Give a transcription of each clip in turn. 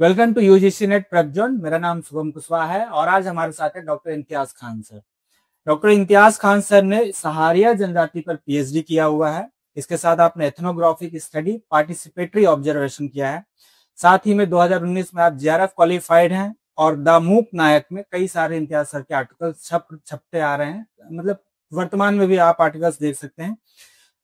Welcome to UGC NET prep zone. मेरा नाम शुभम कुशवाहा है और आज हमारे साथ है doctor Imtiaz Khan sir. Doctor Imtiaz Khan sir ने सहारिया जनजाति पर पीएचडी किया हुआ है। इसके साथ आपने एथनोग्राफिक स्टडी, पार्टिसिपेटरी ऑब्जर्वेशन किया है। साथ ही में 2019 में आप जेआरएफ क्वालिफाइड हैं और द मूक नायक में कई सारे इम्तियाज सर के आर्टिकल्स छपते आ रहे हैं। मतलब वर्तमान में भी आप आर्टिकल्स देख सकते हैं।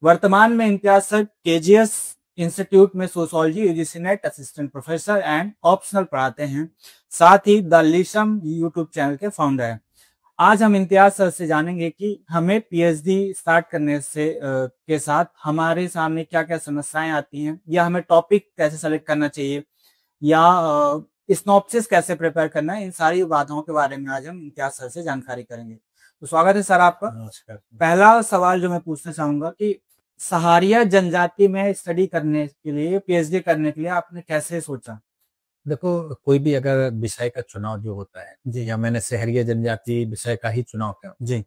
वर्तमान में इम्तियाज सर केजीएस इंस्टीट्यूट में sociology UGC net assistant professor and optional पढ़ाते हैं। साथ ही द लिशम यूट्यूब चैनल के फाउंडर हैं। आज हम इम्तियाज सर से जानेंगे कि हमें पीएचडी स्टार्ट करने से के साथ हमारे सामने क्या क्या समस्याएं आती हैं, या हमें टॉपिक कैसे सेलेक्ट करना चाहिए, या स्नॉप्सिस कैसे प्रिपेयर करना है। इन सारी बातों के बारे में आज हम इम्तियाज सर से जानकारी करेंगे। तो स्वागत है सर आपका। नमस्कार। पहला सवाल जो मैं पूछना चाहूंगा कि सहारिया जनजाति में स्टडी करने के लिए, पीएचडी करने के लिए आपने कैसे सोचा? देखो, कोई भी अगर विषय का चुनाव जो होता है जी, या मैंने सहरिया जनजाति विषय का ही चुनाव किया, जी,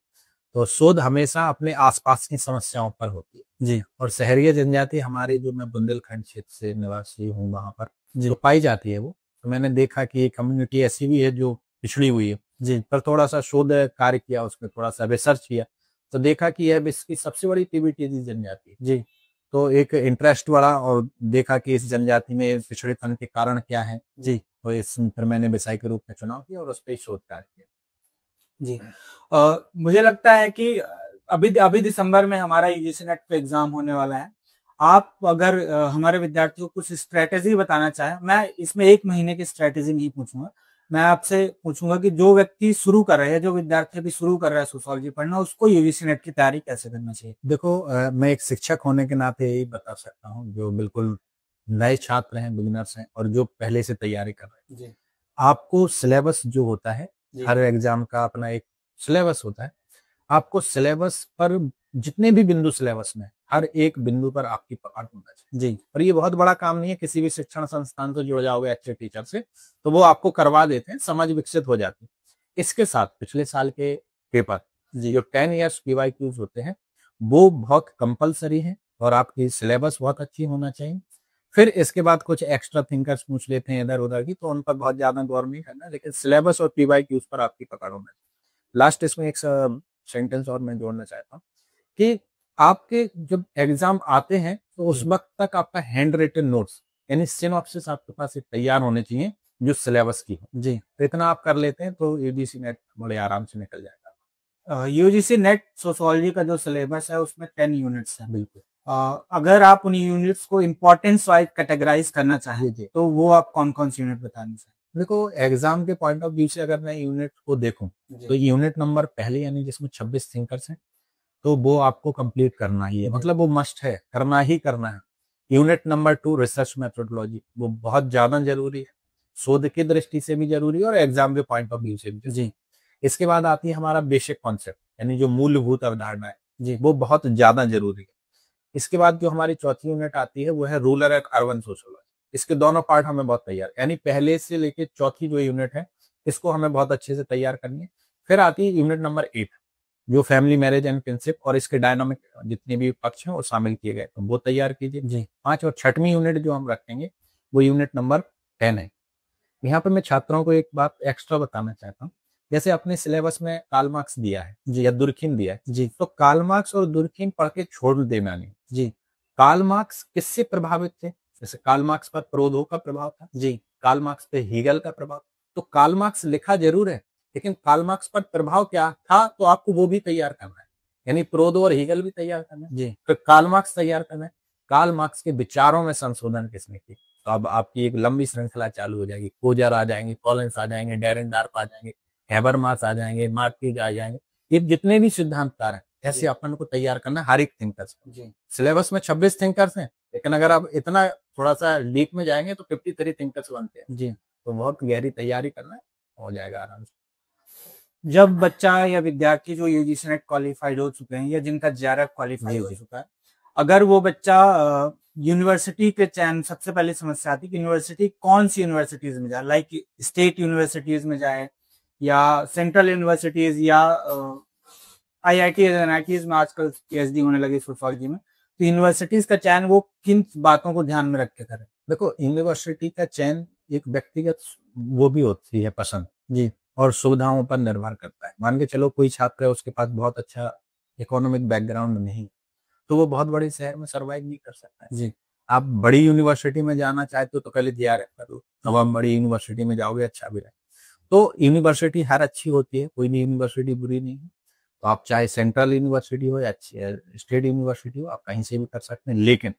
तो शोध हमेशा अपने आसपास की समस्याओं पर होती है। जी, और सहरिया जनजाति हमारी, जो मैं बुंदेलखंड क्षेत्र से निवासी हूँ, वहां पर जी, जो पाई जाती है वो, तो मैंने देखा कि ये कम्युनिटी ऐसी भी है जो पिछड़ी हुई है। जी, पर थोड़ा सा शोध कार्य किया, उसमें थोड़ा सा रिसर्च किया, तो देखा कि यह विश्व की सबसे बड़ी तिब्बती जनजाति है। जी, तो एक इंटरेस्ट बढ़ा और देखा कि इस जनजाति में पिछड़ेपन के कारण क्या है। जी, तो इस फिर मैंने विषय के रूप में चुनाव किया और उस पर शोध कार्य किया। जी। मुझे लगता है कि अभी अभी दिसंबर में हमारा यूजीसी नेट पे एग्जाम होने वाला है। आप अगर हमारे विद्यार्थियों को कुछ स्ट्रेटेजी बताना चाहें, मैं इसमें एक महीने की स्ट्रेटेजी नहीं पूछूंगा। मैं आपसे पूछूंगा कि जो व्यक्ति शुरू कर रहे हैं, जो विद्यार्थी अभी शुरू कर रहा है सोशियोलॉजी पढ़ना, उसको यूजीसी नेट की तैयारी कैसे करना चाहिए? देखो, मैं एक शिक्षक होने के नाते यही बता सकता हूँ, जो बिल्कुल नए छात्र हैं, बिगिनर्स हैं और जो पहले से तैयारी कर रहे हैं। जी, आपको सिलेबस जो होता है, जी, हर एग्जाम का अपना एक सिलेबस होता है। आपको सिलेबस पर, जितने भी बिंदु सिलेबस में, हर एक बिंदु पर आपकी पकड़ होना चाहिए। जी, और ये बहुत बड़ा काम नहीं है। किसी भी शिक्षण संस्थान से जुड़ जाओगे अच्छे टीचर से, तो वो आपको करवा देते हैं, समझ विकसित हो जाती है। इसके साथ पिछले साल के पेपर, जी, जो 10 ईयर्स पीवाईक्यूज होते हैं, वो बहुत कंपलसरी है और आपकी सिलेबस बहुत अच्छी होना चाहिए। फिर इसके बाद कुछ एक्स्ट्रा थिंकर्स पूछ लेते हैं इधर उधर की, तो उन पर बहुत ज्यादा गौर नहीं करना, लेकिन सिलेबस और पीवाईक्यूज पर आपकी पकड़ होना चाहिए। लास्ट इसमें एक सेंटेंस और मैं जोड़ना चाहता हूँ कि आपके जब एग्जाम आते हैं, तो उस जी, वक्त तक आपका हैंड रिटन नोट्स, यानी सिनॉप्सिस आपके पास एक तैयार होने चाहिए जो सिलेबस की हो। जी। तो इतना आप कर लेते हैं तो यूजीसी नेट बड़े आराम से निकल जाएगा। यूजीसी नेट सोशियोलॉजी का जो सिलेबस है उसमें 10 यूनिट्स हैं। बिल्कुल। अगर आप उन यूनिट्स को इम्पोर्टेंस वाइज कैटेगराइज करना चाहें, जी जी। तो वो आप कौन कौन सी यूनिट बताना चाहें? देखो, एग्जाम के पॉइंट ऑफ व्यू से अगर मैं यूनिट को देखूं, जी, तो यूनिट नंबर पहले, यानी जिसमें 26 थिंकर्स हैं, तो वो आपको कंप्लीट करना ही है, जी, मतलब वो मस्ट है, करना ही करना है। यूनिट नंबर 2 रिसर्च मेथोडोलॉजी, वो बहुत ज्यादा जरूरी है, शोध की दृष्टि से भी जरूरी है और एग्जाम के पॉइंट ऑफ व्यू से भी जरूरी जी, है। इसके बाद आती है हमारा बेसिक कॉन्सेप्ट, यानी जो मूलभूत अवधारणा है, जी, वो बहुत ज्यादा जरूरी है। इसके बाद जो हमारी चौथी यूनिट आती है, वो है रूरल एंड अर्बन सोशियोलॉजी। इसके दोनों पार्ट हमें बहुत तैयार, यानी पहले से लेके चौथी जो यूनिट है, इसको हमें बहुत अच्छे से तैयार करनी है। फिर आती है यूनिट नंबर 8, जो फैमिली मैरिज एंड प्रिंसिप और इसके डायनामिक जितने भी पक्ष हैं वो शामिल किए गए, तो वो तैयार कीजिए। जी, 5 और छठवीं यूनिट जो हम रखेंगे, वो यूनिट नंबर 10 है। यहाँ पर मैं छात्रों को एक बात एक्स्ट्रा बताना चाहता हूँ। जैसे अपने सिलेबस में कार्ल मार्क्स दिया है जी, या दुर्खिम दिया है, जी, तो कार्ल मार्क्स और दुर्खिम पढ़ के छोड़ देना नहीं। जी, कार्ल मार्क्स किससे प्रभावित थे? जैसे कार्ल मार्क्स पर प्रोदो का प्रभाव था, जी, कार्ल मार्क्स पे हीगल का प्रभाव। तो कार्ल मार्क्स लिखा जरूर है, लेकिन कार्ल मार्क्स पर प्रभाव क्या था, तो आपको वो भी तैयार करना है, यानी प्रोदो और हीगल भी तैयार करना है, जी, फिर कार्ल मार्क्स तैयार करना है। कार्ल मार्क्स के विचारों में संशोधन किसने की, तो अब आपकी एक लंबी श्रृंखला चालू हो जाएगी। कोजर आ जाएंगे, कॉलिंस आ जाएंगे, डेरेनडार्फ आ जाएंगे, हैबरमास आ जाएंगे, मार्किज आ जाएंगे। ये जितने भी सिद्धांतकार हैं, ऐसे जी, अपन को तैयार करना है हर एक थिंकर्स। जी, सिलेबस में 26 थिंकर्स हैं, लेकिन अगर आप इतना थोड़ा सा डीप में जाएंगे तो 53 थिंकर्स बनते हैं। जी। तो बहुत गहरी तैयारी करना है, हो जाएगा आराम से। जब बच्चा या विद्यार्थी जो यूजीसी नेट क्वालिफाइड हो चुके हैं या जिनका जेआरएफ क्वालिफाई जी हो जी। चुका है, अगर वो बच्चा यूनिवर्सिटी के चयन, सबसे पहले समस्या आती है कि यूनिवर्सिटी कौन सी यूनिवर्सिटीज में जाए, लाइक स्टेट यूनिवर्सिटीज में जाए या सेंट्रल यूनिवर्सिटीज या आईआईटी एनआईटीज में आजकल पीएचडी होने लगी सोशियोलॉजी में। तो यूनिवर्सिटीज का चयन वो किन बातों को ध्यान में रख के करें? देखो, यूनिवर्सिटी का चयन एक व्यक्तिगत वो भी होती है पसंद जी और सुविधाओं पर निर्भर करता है। मान के चलो कोई छात्र है, उसके पास बहुत अच्छा इकोनॉमिक बैकग्राउंड नहीं, तो वो बहुत बड़े शहर में सर्वाइव नहीं कर सकता है। जी आप बड़ी यूनिवर्सिटी में जाना चाहते हो तो पहले जेआरएफ करो, तब आप बड़ी यूनिवर्सिटी में जाओगे, अच्छा भी रहे। तो यूनिवर्सिटी हर अच्छी होती है, कोई भी यूनिवर्सिटी बुरी नहीं है। तो आप चाहे सेंट्रल यूनिवर्सिटी हो या अच्छी स्टेट यूनिवर्सिटी हो, आप कहीं से भी कर सकते हैं। लेकिन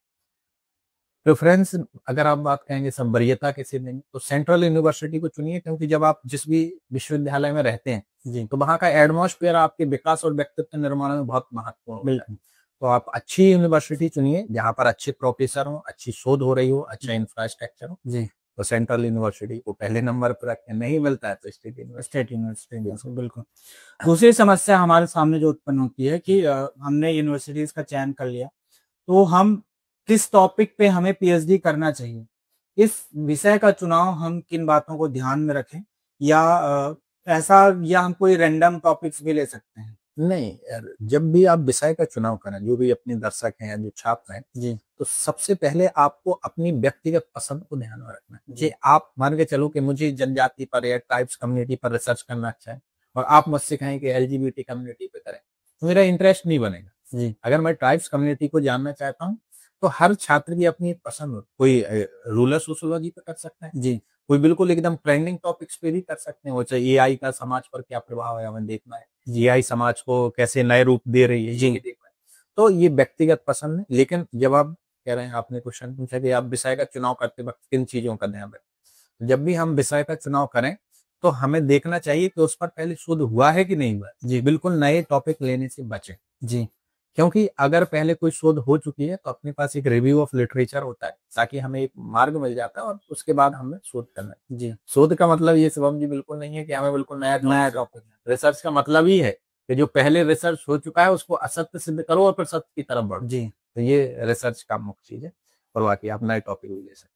प्रेफरेंस अगर आप बात कहेंगे सब वरीयता कैसे देंगे, तो सेंट्रल यूनिवर्सिटी को चुनिए, क्योंकि जब आप जिस भी विश्वविद्यालय में रहते हैं जी तो वहाँ का एटमॉस्फेयर आपके विकास और व्यक्तित्व निर्माण में बहुत महत्वपूर्ण होता है। बिल्कुल तो आप अच्छी यूनिवर्सिटी चुनिए जहाँ पर अच्छे प्रोफेसर हो, अच्छी शोध हो रही हो, अच्छा इंफ्रास्ट्रक्चर हो। जी तो सेंट्रल यूनिवर्सिटी को पहले नंबर पर रखें, नहीं मिलता है तो स्टेट यूनिवर्सिटी। स्टेट यूनिवर्सिटी बिल्कुल। दूसरी समस्या हमारे सामने जो उत्पन्न होती है कि हमने यूनिवर्सिटीज का चयन कर लिया, तो हम किस टॉपिक पे हमें पीएचडी करना चाहिए, इस विषय का चुनाव हम किन बातों को ध्यान में रखें, या ऐसा, या हम कोई रैंडम टॉपिक्स भी ले सकते हैं? नहीं यार, जब भी आप विषय का चुनाव करें, जो भी अपने दर्शक हैं या जो छात्र हैं, जी तो सबसे पहले आपको अपनी व्यक्तिगत पसंद को ध्यान में रखना है। जी कि आप मान के चलो कि मुझे जनजाति पर या ट्राइब्स कम्युनिटी पर रिसर्च करना अच्छा है, और आप मुझसे कहें कि एलजीबीटी कम्युनिटी पे करें, तो मेरा इंटरेस्ट नहीं बनेगा। जी अगर मैं ट्राइब्स कम्युनिटी को जानना चाहता हूँ, तो हर छात्र की अपनी एक पसंद होती है। कोई रूरल सोशियोलॉजी पे कर सकता है, जी कोई बिल्कुल एकदम ट्रेंडिंग टॉपिक्स पे भी कर सकते हैं। वो चाहे एआई का समाज पर क्या प्रभाव है, हमें देखना है, एआई समाज को कैसे नए रूप दे रही है, जी। ये देखना है। तो ये व्यक्तिगत पसंद है। लेकिन जब आप कह रहे हैं, आपने क्वेश्चन पूछा कि आप विषय का चुनाव करते वक्त किन चीजों का ध्यान रखें, जब भी हम विषय का चुनाव करें तो हमें देखना चाहिए कि उस पर पहले शोध हुआ है कि नहीं हुआ है। जी बिल्कुल नए टॉपिक लेने से बचें, जी क्योंकि अगर पहले कोई शोध हो चुकी है तो अपने पास एक रिव्यू ऑफ लिटरेचर होता है, ताकि हमें एक मार्ग मिल जाता है और उसके बाद हमें शोध करना है। जी शोध का मतलब ये शुभम जी बिल्कुल नहीं है कि हमें बिल्कुल नया टॉपिक। रिसर्च का मतलब ही है कि जो पहले रिसर्च हो चुका है उसको असत्य सिद्ध करो और फिर सत्य की तरफ बढ़ो। जी तो ये रिसर्च का मुख्य चीज है, और बाकी आप नए टॉपिक भी ले सकते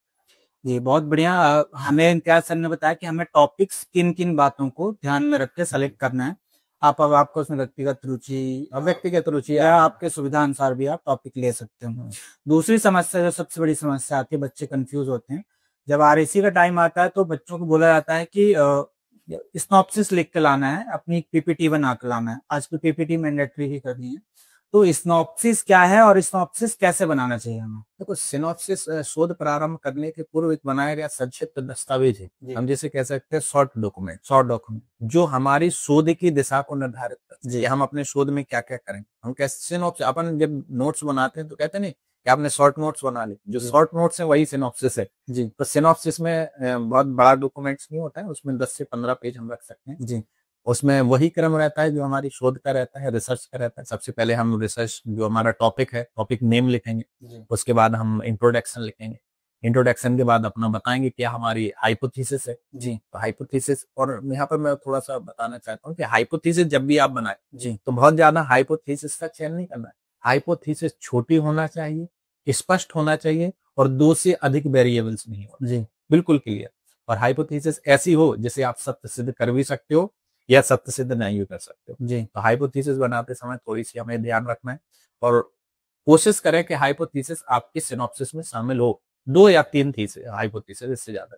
जी बहुत बढ़िया। हमें इम्तियाज सर ने बताया कि हमें टॉपिक्स किन किन बातों को ध्यान में रख के सेलेक्ट करना है। आप अब आपको उसमें व्यक्तिगत रुचि हैं। व्यक्तिगत रुचि या आपके सुविधा अनुसार भी आप टॉपिक ले सकते हो। दूसरी समस्या, जो सबसे बड़ी समस्या आती है, बच्चे कंफ्यूज होते हैं जब आरएसी का टाइम आता है, तो बच्चों को बोला जाता है कि स्नॉप्सिस लिख के लाना है, अपनी पीपीटी बना के लाना है। आजकल पीपीटी मैंडेटरी ही कर दी है, तो स्नॉप्सिस क्या है और स्नॉप्सिस कैसे बनाना चाहिए हमें? देखो, सिनॉप्सिस शोध प्रारंभ करने के पूर्व एक बनाया गया संक्षिप्त दस्तावेज है। हम जैसे कह सकते हैं शॉर्ट डॉक्यूमेंट जो हमारी शोध की दिशा को निर्धारित करते हैं कि हम अपने शोध में क्या क्या करें। हम कैसे सिनॉप्सिस, अपन जब नोट्स बनाते हैं तो कहते नहीं कि आपने शॉर्ट नोट्स बना ली, जो शॉर्ट नोट्स है वही सिनॉप्सिस है। जी तो सिनॉप्सिस में बहुत बड़ा डॉक्यूमेंट्स नहीं होता है, उसमें 10 से 15 पेज हम रख सकते हैं। जी उसमें वही क्रम रहता है जो हमारी शोध का रहता है, रिसर्च का रहता है। सबसे पहले हम रिसर्च, जो हमारा टॉपिक है, टॉपिक नेम लिखेंगे। जी उसके बाद हम इंट्रोडक्शन लिखेंगे। इंट्रोडक्शन के बाद अपना बताएंगे क्या हमारी हाइपोथेसिस है। जी तो हाइपोथेसिस, और यहाँ पर मैं थोड़ा सा बताना चाहता हूँ कि हाइपोथेसिस जब भी आप बनाए जी तो बहुत ज्यादा हाइपोथेसिस का चयन नहीं करना है। हाइपोथेसिस छोटी होना चाहिए, स्पष्ट होना चाहिए, और 2 से अधिक वेरिएबल्स नहीं होना, जी बिल्कुल क्लियर। और हाइपोथेसिस ऐसी हो जिसे आप सत्य सिद्ध कर भी सकते हो या सत्य सिद्ध नहीं भी कर सकते हो। जी तो हाइपोथेसिस बनाते समय थोड़ी सी हमें ध्यान रखना है, और कोशिश करें कि हाइपोथेसिस आपकी सिनॉप्सिस में शामिल हो। 2 या 3 थीसिस हाइपोथेसिस, इससे ज्यादा।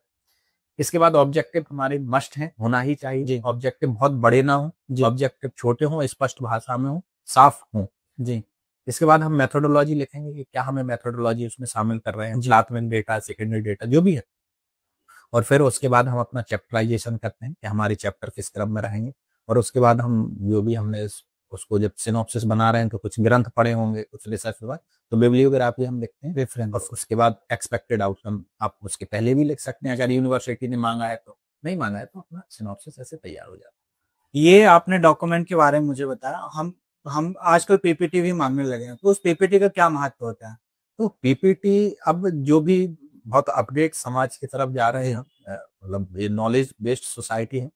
इसके बाद ऑब्जेक्टिव हमारे मस्ट हैं, होना ही चाहिए। जी ऑब्जेक्टिव बहुत बड़े ना हो, जी ऑब्जेक्टिव छोटे हों, स्पष्ट भाषा में हो, साफ हो। जी इसके बाद हम मेथोडोलॉजी लिखेंगे कि क्या हमें मेथोडोलॉजी उसमें शामिल कर रहे हैं, प्राथमिक डेटा, सेकेंडरी डेटा, जो भी है। और फिर उसके बाद हम अपना चैप्टराइजेशन करते हैं कि हमारे चैप्टर किस क्रम में रहेंगे। और उसके बाद हम जो भी हमने उसको जब सिनॉप्सिस बना रहे हैं तो कुछ ग्रंथ पढ़े होंगे, कुछ रिसर्च हुआ, तो बिब्लियोग्राफी हम लिखते हैं, रेफरेंस। और उसके बाद एक्सपेक्टेड आउटकम आप उसके पहले भी लिख सकते हैं, अगर यूनिवर्सिटी ने मांगा है तो। नहीं मांगा है तो अपना सिनॉप्सिस ऐसे तैयार हो जाता है। ये आपने डॉक्यूमेंट के बारे में मुझे बताया। हम आजकल पीपीटी भी मांगने लगे हैं, तो उस पीपीटी का क्या महत्व होता है? तो पीपीटी, अब जो भी बहुत अपडेट समाज की तरफ जा रहे हैं, मतलब ये नॉलेज बेस्ड सोसाइटी है,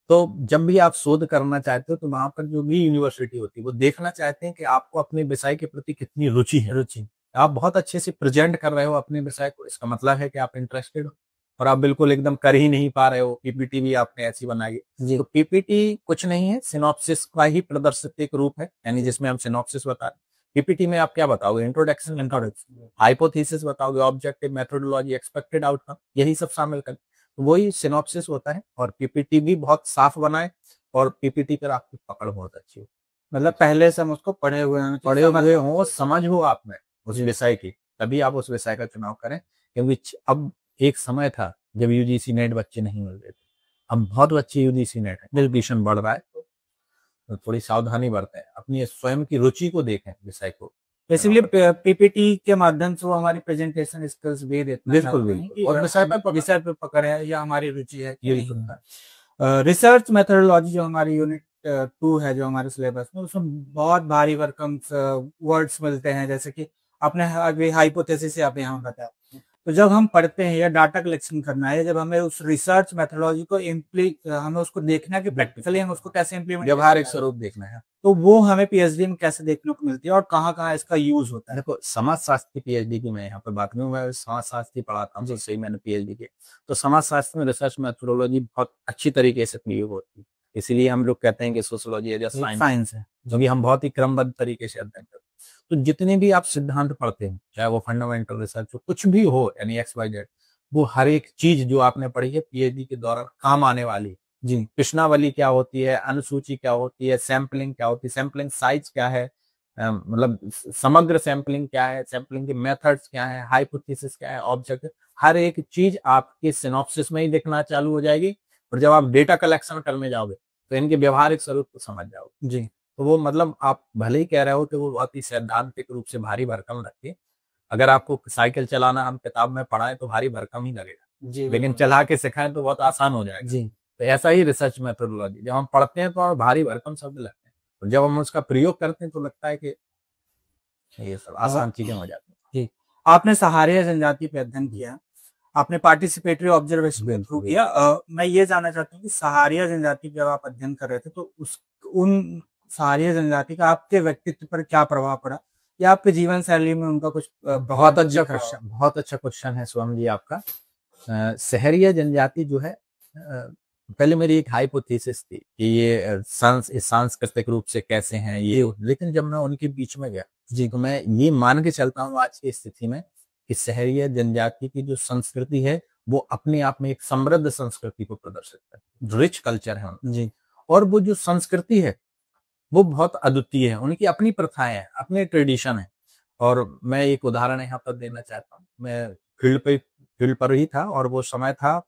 तो जब भी आप शोध करना चाहते हो तो वहां पर जो भी यूनिवर्सिटी होती है वो देखना चाहते हैं कि आपको अपने विषय के प्रति कितनी रुचि है। आप बहुत अच्छे से प्रेजेंट कर रहे हो अपने विषय को, इसका मतलब है कि आप इंटरेस्टेड हो। और आप बिल्कुल एकदम कर ही नहीं पा रहे हो, पीपीटी भी आपने ऐसी बनाई है। तो पीपीटी कुछ नहीं है, सिनॉप्सिस का ही प्रदर्शित एक रूप है, यानी जिसमें हम सिनॉप्सिस बता रहे हैं। पीपीटी में आप क्या बताओगे? इंट्रोडक्शन, हाइपोथेसिस बताओगे, ऑब्जेक्टिव, मेथोडोलॉजी, एक्सपेक्टेड आउटकम, यही सब शामिल कर। तो वही सिनॉप्सिस होता है। और पीपीटी भी बहुत साफ बनाए और पीपीटी पर आपकी पकड़ बहुत अच्छी हो, मतलब पहले से हम उसको पढ़े हुए हैं, पढ़े हुए हो, समझ हो आप में उस विषय की, तभी आप उस विषय का चुनाव करें। क्योंकि अब एक समय था जब यूजीसी नेट बच्चे नहीं मिल रहे थे, अब बहुत बच्चे यूजीसी नेट है, कंपटीशन बढ़ रहा है, तो थोड़ी सावधानी बरतें, अपनी स्वयं की रुचि को देखें विषय को। बेसिकली पीपीटी के माध्यम से वो हमारी प्रेजेंटेशन स्किल्स भी देते हैं, बिल्कुल बिल्कुल, और विषय पे पकड़ है या हमारी रुचि है ये रिसर्च मेथोडोलॉजी जो हमारी यूनिट 2 है जो हमारे सिलेबस में, उसमें बहुत भारी भरकम वर्ड्स मिलते हैं, जैसे कि आपने अभी हाइपोथेसिस से आप यहाँ बताया। तो जब हम पढ़ते हैं या डाटा कलेक्शन करना है, जब हमें उस रिसर्च मेथोडोलॉजी को हमें उसको देखना है कि प्रैक्टिकली हम उसको कैसे इम्प्लीमेंट, व्यवहारिक स्वरूप देखना है, तो वो हमें पीएचडी में कैसे देखने को मिलती है और कहाँ कहाँ इसका यूज होता है। देखो समाजशास्त्र की पीएचडी की मैं यहाँ पर बात करूँ, मैं समाजशास्त्र ही पढ़ाता हूँ, सही मैंने पीएचडी की, तो समाजशास्त्र में रिसर्च मेथोडोलॉजी बहुत अच्छी तरीके से प्रयोग होती है। इसीलिए हम लोग कहते हैं कि सोशियोलॉजी एज साइंस है, क्योंकि हम बहुत ही क्रमबद्ध तरीके से अध्ययन करते हैं। तो जितने भी आप सिद्धांत पढ़ते हैं, चाहे वो फंडामेंटल रिसर्च हो, कुछ भी हो, यानी XYZ, वो हर एक चीज जो आपने पढ़ी है पीएचडी के दौरान काम आने वाली। जी, प्रश्नावली क्या होती है, अनुसूची क्या होती है, सैंपलिंग क्या होती है, सैंपलिंग साइज क्या है, मतलब समग्र सैंपलिंग क्या है, सैंपलिंग के मेथड्स क्या है, हाइपोथेसिस क्या है, ऑब्जेक्ट, हर एक चीज आपके सिनॉप्सिस में ही दिखना चालू हो जाएगी। और जब आप डेटा कलेक्शन करने जाओगे तो इनके व्यवहारिक स्वरूप को समझ जाओगे। जी, तो वो मतलब आप भले ही कह रहे हो कि वो बहुत ही सैद्धांतिक रूप से भारी भरकम लगती है, अगर आपको साइकिल चलाना हम किताब में पढ़ाएं तो भारी भरकम ही लगेगा, लेकिन चला के सिखाएं तो बहुत आसान हो जाएगा। जी, तो ऐसा ही रिसर्च मेथोडोलॉजी, जब हम पढ़ते हैं तो भारी भरकम शब्द लगते हैं, और जब हम उसका प्रयोग करते हैं तो लगता है कि ये सब आसान चीजें हो जाती हैं। जी, आपने सहारिया जनजाति पे अध्ययन किया, आपने पार्टिसिपेटरी ऑब्जर्वेशन के थ्रू किया। मैं ये जानना चाहता हूँ कि सहारिया जनजाति जब आप अध्ययन कर रहे थे तो उन सहारिया जनजाति का आपके व्यक्तित्व पर क्या प्रभाव पड़ा या आपके जीवन शैली में उनका कुछ बहुत अच्छा क्वेश्चन है स्वयं जी आपका। सहरिया जनजाति जो है, पहले मेरी एक हाइपोथेसिस थी कि ये सांस्कृतिक रूप से कैसे हैं ये, लेकिन जब मैं उनके बीच में गया जी, तो मैं ये मान के चलता हूँ आज की स्थिति में कि सहरिया जनजाति की जो संस्कृति है वो अपने आप में एक समृद्ध संस्कृति को प्रदर्शित करती है, रिच कल्चर है जी, और वो जो संस्कृति है वो बहुत अद्वितीय है, उनकी अपनी प्रथाएं हैं, अपने ट्रेडिशन है। और मैं एक उदाहरण यहाँ पर देना चाहता हूँ, मैं फील्ड पर ही था और वो समय था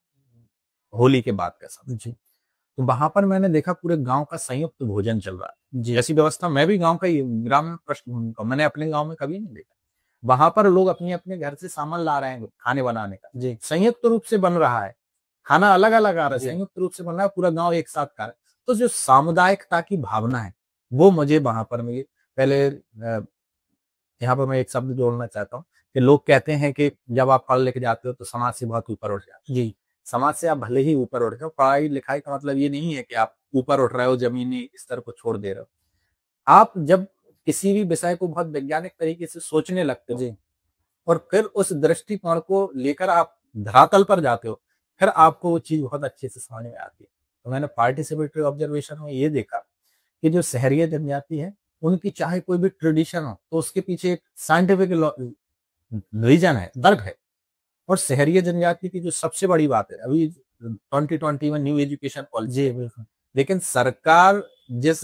होली के बाद का समय जी, तो वहां पर मैंने देखा पूरे गांव का संयुक्त भोजन चल रहा है जी, ऐसी व्यवस्था मैं भी गांव का ही ग्रामीण पृष्ठभूमि का, मैंने अपने गांव में कभी नहीं देखा। वहां पर लोग अपने अपने घर से सामान ला रहे हैं खाने बनाने का जी, संयुक्त रूप से बन रहा है, खाना अलग अलग आ रहा है, संयुक्त रूप से बन रहा है, पूरा गाँव एक साथ खा रहा है। तो जो सामुदायिकता की भावना है वो मुझे वहां पर मिली। पहले यहाँ पर मैं एक शब्द जोड़ना चाहता हूँ कि लोग कहते हैं कि जब आप पढ़ लिख जाते हो तो समाज से बहुत ऊपर उठ जाते हो जी, समाज से आप भले ही ऊपर उठ जाओ, पढ़ाई लिखाई का मतलब ये नहीं है कि आप ऊपर उठ रहे हो, जमीनी स्तर को छोड़ दे रहे हो। आप जब किसी भी विषय को बहुत वैज्ञानिक तरीके से सोचने लगते हो जी, और फिर उस दृष्टिकोण को लेकर आप धरातल पर जाते हो, फिर आपको वो चीज बहुत अच्छे से समझ में आती है। तो मैंने पार्टिसिपेटरी ऑब्जर्वेशन में ये देखा कि जो सहरिया जनजाति है उनकी चाहे कोई भी ट्रेडिशन हो तो उसके पीछे एक साइंटिफिक रीजन है, तर्क है। और शहरी जनजाति की जो सबसे बड़ी बात है, अभी 2021 न्यू एजुकेशन पॉलिसी, बिल्कुल, लेकिन सरकार जिस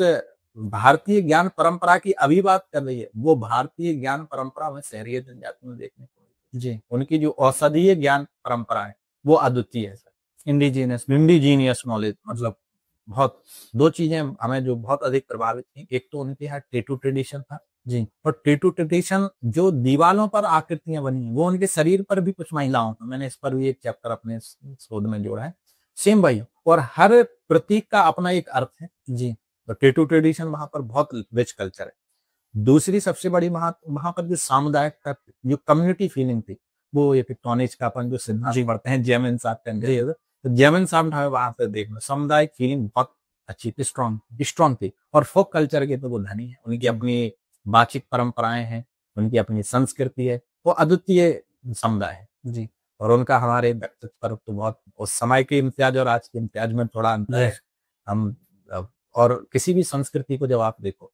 भारतीय ज्ञान परंपरा की अभी बात कर रही है वो भारतीय ज्ञान परंपरा में शहरी जनजाति में देखने को जी, उनकी जो औषधीय ज्ञान परंपरा है वो अद्वितीय है सर, इंडिजीनियस नॉलेज, मतलब बहुत दो चीजें हमें जो बहुत अधिक प्रभावित थी, एक तो उनके यहाँ टेटू ट्रेडिशन था जी, और टेटू ट्रेडिशन जो दीवालों पर आकृतियां बनी है वो उनके शरीर पर भी कुछ महिलाओं का, मैंने इस पर भी एक चैप्टर अपने शोध में जोड़ा है, सेम भाई, और हर प्रतीक का अपना एक अर्थ है जी, तो टेटू ट्रेडिशन वहां पर बहुत रिच कल्चर है। दूसरी सबसे बड़ी वहां पर जो सामुदायिक जो कम्युनिटी फीलिंग थी वो ये टॉनिज का अपन जो सिद्धांत पढ़ते हैं जैमिन साहब के, तो जैमिन साहब हमें वहां पर देखना सामुदायिक फीलिंग बहुत अच्छी थी, स्ट्रॉन्ग थी। और फोक कल्चर के तो वो धनी है, उनकी अपनी वाचिक परंपराएं हैं, उनकी अपनी संस्कृति है, वो अद्वितीय समुदाय है जी, और उनका हमारे व्यक्तित्व पर तो बहुत उस समय के इम्तियाज और आज के इम्तियाज में थोड़ा अंतर है। हम और किसी भी संस्कृति को जब आप देखो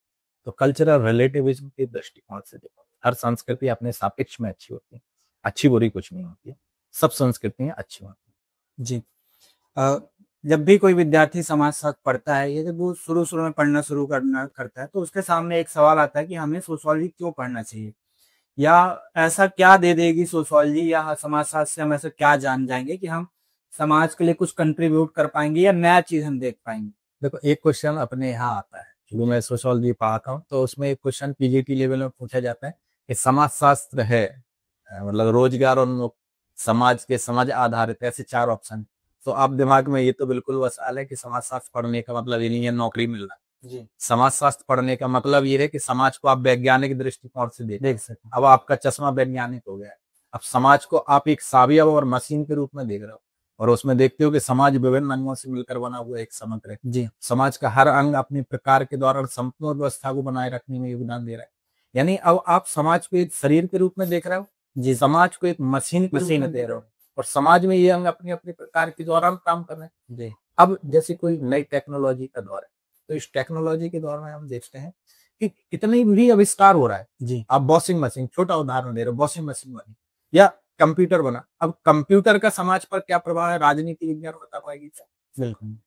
तो कल्चरल रिलेटिविज्म के दृष्टिकोण से देखो, हर संस्कृति अपने सापेक्ष में अच्छी होती है, अच्छी बुरी कुछ नहीं होती है, सब संस्कृतियां अच्छी होती हैं जी। जब भी कोई विद्यार्थी समाजशास्त्र पढ़ता है, या जब वो शुरू में पढ़ना शुरू करता है, तो उसके सामने एक सवाल आता है कि हमें सोशियोलॉजी क्यों पढ़ना चाहिए, या ऐसा क्या दे देगी सोशियोलॉजी या समाजशास्त्र से हम ऐसा क्या जान जाएंगे कि हम समाज के लिए कुछ कंट्रीब्यूट कर पाएंगे या नया चीज हम देख पाएंगे। देखो, एक क्वेश्चन अपने यहाँ आता है, क्योंकि मैं सोशियोलॉजी पढ़ाता हूँ, तो उसमें एक क्वेश्चन पीजीटी लेवल में पूछा जाता है कि समाजशास्त्र है, मतलब रोजगार और समाज के समाज आधारित, ऐसे 4 ऑप्शन। तो आप दिमाग में ये तो बिल्कुल वसाल है कि समाजशास्त्र पढ़ने का मतलब ये नहीं है नौकरी मिलना जी। समाजशास्त्र पढ़ने का मतलब ये है कि समाज को आप वैज्ञानिक दृष्टिकोण से देख सकें। अब आपका चश्मा वैज्ञानिक हो गया है, अब समाज को आप एक सावयव और मशीन के रूप में देख रहे हो, और उसमें देखते हो कि समाज विभिन्न अंगों से मिलकर बना हुआ एक समग्र है। जी। समाज का हर अंग अपने प्रकार के द्वारा संपूर्ण व्यवस्था को बनाए रखने में योगदान दे रहा है। यानी अब आप समाज को एक शरीर के रूप में देख रहे हो जी, समाज को एक मशीन के रूप में दे रहे हो, और समाज में ये अंग अपने अपने प्रकार के दौरान काम कर रहे हैं जी। अब जैसे कोई नई टेक्नोलॉजी का दौर है, तो इस टेक्नोलॉजी के दौर में हम देखते हैं कि कितनी भी आविष्कार हो रहा है जी। अब वॉशिंग मशीन, छोटा उदाहरण दे रहे हो, वॉशिंग मशीन बनी या कंप्यूटर बना। अब कंप्यूटर का समाज पर क्या प्रभाव है, राजनीति विज्ञान बता पाएगी? बिल्कुल,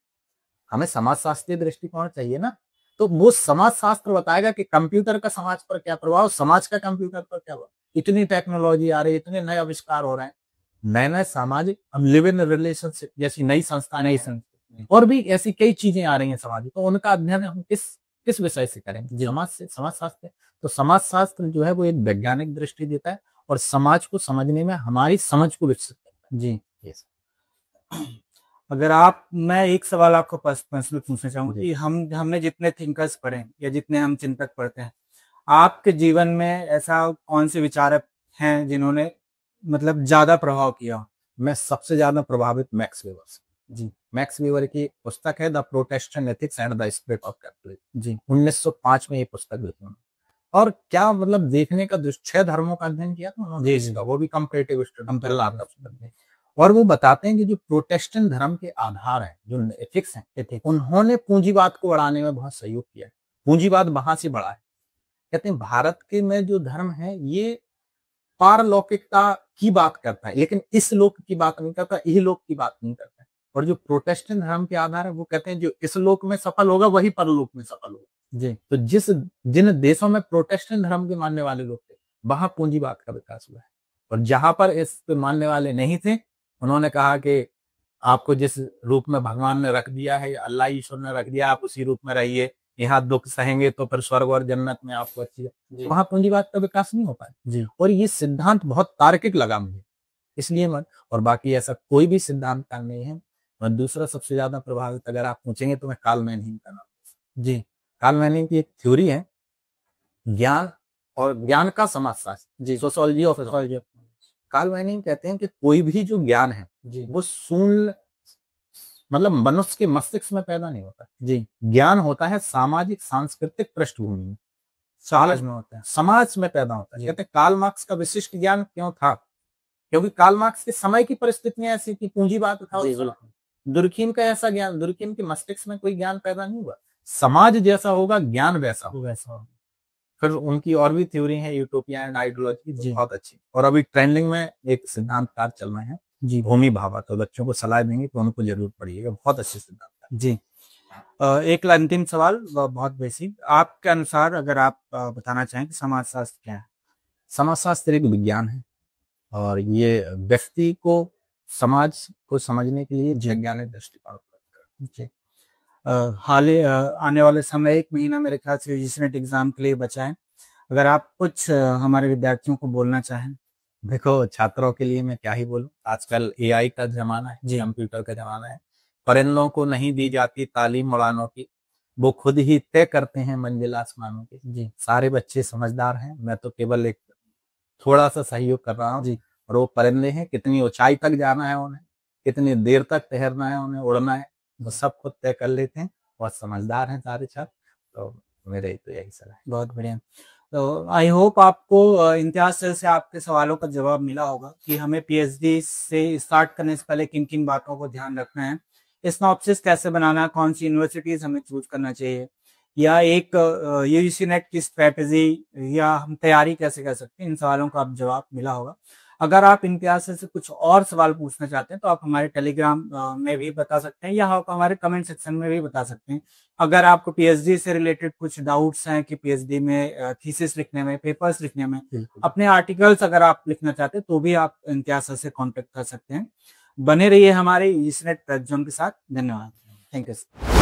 हमें समाजशास्त्रीय दृष्टिकोण चाहिए ना, तो वो समाजशास्त्र बताएगा कि कंप्यूटर का समाज पर क्या प्रभाव, समाज का कंप्यूटर पर क्या प्रभाव। इतनी टेक्नोलॉजी आ रही है, इतने नए आविष्कार हो रहे हैं, नए नए सामाजिक, अब लिव इन रिलेशनशिप जैसी नई संस्था, और भी ऐसी कई चीजें आ रही हैं समाज, तो उनका अध्ययन हम किस विषय से करेंगे? समाज से, समाजशास्त्र। तो समाजशास्त्र जो है वो एक वैज्ञानिक दृष्टि देता है और समाज को समझने में हमारी समझ को विकसित करता है जी। यस। अगर मैं एक सवाल आपको पर्सनली पूछना चाहूंगा कि हमने जितने थिंकर्स पढ़े या जितने हम चिंतक पढ़ते हैं, आपके जीवन में ऐसा कौन से विचारक हैं जिन्होंने मतलब ज्यादा प्रभाव किया? मैं सबसे ज्यादा प्रभावित मैक्स वेबर से जी। मैक्स वेबर की पुस्तक है the Protestant ethics and the spirit of capitalism ji. 1905 में ये पुस्तक लिखी उन्होंने, और क्या मतलब देखने का 6 धर्मों का अध्ययन किया था उन्होंने जी, वो भी कंपैरेटिव स्टडी, और वो बताते हैं कि जो प्रोटेस्टेंट धर्म के आधार है, जो एथिक्स हैं, उन्होंने पूंजीवाद को बढ़ाने में बहुत सहयोग किया है। पूंजीवाद वहां से बढ़ा है। कहते हैं भारत के में जो धर्म है ये पारलौकिकता की बात करता है, लेकिन इस लोक की बात नहीं करता, यही लोक की बात नहीं करता है। और जो प्रोटेस्टेंट धर्म के आधार है, वो कहते हैं जो इस लोक में सफल होगा वही परलोक में सफल होगा जी। तो जिन देशों में प्रोटेस्टेंट धर्म के मानने वाले लोग थे, वहां पूंजीवाद का विकास हुआ है, और जहां पर इस मानने वाले नहीं थे, उन्होंने कहा कि आपको जिस रूप में भगवान ने रख दिया है, अल्लाह ईश्वर ने रख दिया, आप उसी रूप में रहिए, यहाँ दुख सहेंगे तो फिर स्वर्ग और जन्नत में आपको अच्छी है। वहां पूंजीवाद का विकास नहीं हो पाया जी। और ये सिद्धांत बहुत तार्किक लगा मुझे, इसलिए मैं, और बाकी ऐसा कोई भी सिद्धांत का नहीं है। मैं दूसरा सबसे ज्यादा प्रभावित अगर आप पूछेंगे तो मैं कार्ल मैनहीम का नाम जी। कार्ल मैनहीम की एक थ्योरी है ज्ञान और ज्ञान का समाजशास्त्र जी, सोशियोलॉजी ऑफ सोशियोलॉजी। कार्ल मैनहीम कहते हैं कि कोई भी जो ज्ञान है जी, वो शून्य मतलब मनुष्य के मस्तिष्क में पैदा नहीं होता जी। ज्ञान होता है सामाजिक सांस्कृतिक पृष्ठभूमि में, समाज में होता है, समाज में पैदा होता है। कहते हैं कार्ल मार्क्स का विशिष्ट ज्ञान क्यों था, क्योंकि कार्ल मार्क्स के समय की परिस्थितियां ऐसी थी, पूंजीवाद था। दुर्खीम का ऐसा ज्ञान, दुर्खीम के मस्तिष्क में कोई ज्ञान पैदा नहीं हुआ। समाज जैसा होगा ज्ञान वैसा होगा। फिर उनकी और भी थ्योरी है, यूटोपिया एंड आइडियोलॉजी, बहुत अच्छी। और अभी ट्रेंडिंग में एक सिद्धांतकार चल रहे हैं जी, भूमि भाभा, तो बच्चों को सलाह देंगे तो उनको जरूर पढ़िएगा, बहुत अच्छे सिद्धांत जी। एक अंतिम सवाल, बहुत बेसिक, आपके अनुसार अगर आप बताना चाहें कि समाजशास्त्र क्या है? समाजशास्त्र एक विज्ञान है, और ये व्यक्ति को समाज को समझने के लिए वैज्ञानिक दृष्टिकोण। हाल आने वाले समय 1 महीना मेरे ख्याल से यूजीसी नेट एग्जाम के लिए बचा है, अगर आप कुछ हमारे विद्यार्थियों को बोलना चाहें। देखो, छात्रों के लिए मैं क्या ही बोलूं, आजकल एआई का जमाना है जी, कंप्यूटर का जमाना है। परिंदों को नहीं दी जाती तालीम उड़ानों की, वो खुद ही तय करते हैं मंजिल आसमानों की जी। सारे बच्चे समझदार हैं, मैं तो केवल एक थोड़ा सा सहयोग कर रहा हूँ जी। और वो परिंदे हैं, कितनी ऊंचाई तक जाना है उन्हें, कितनी देर तक तैरना है उन्हें, उड़ना है, वो सब खुद तय कर लेते हैं। बहुत समझदार हैं सारे छात्र, तो मेरे तो यही सलाह है। बहुत बढ़िया। तो आई होप आपको इम्तियाज सर से आपके सवालों का जवाब मिला होगा कि हमें पीएचडी से स्टार्ट करने से पहले किन किन बातों को ध्यान रखना है, सिनॉप्सिस कैसे बनाना है, कौन सी यूनिवर्सिटीज हमें चूज करना चाहिए, या एक यूजीसी नेट की स्ट्रेटेजी या हम तैयारी कैसे कर सकते हैं, इन सवालों का आप जवाब मिला होगा। अगर आप इम्तियाज सर से कुछ और सवाल पूछना चाहते हैं तो आप हमारे टेलीग्राम में भी बता सकते हैं, या आप हमारे कमेंट सेक्शन में भी बता सकते हैं। अगर आपको पीएचडी से रिलेटेड कुछ डाउट्स हैं कि पीएचडी में थीसिस लिखने में, पेपर्स लिखने में, अपने आर्टिकल्स अगर आप लिखना चाहते हैं तो भी आप इम्तियाज सर से कॉन्टेक्ट कर सकते हैं। बने रहिए हमारे ईसनेट प्रज्वल के साथ। धन्यवाद। Thank you.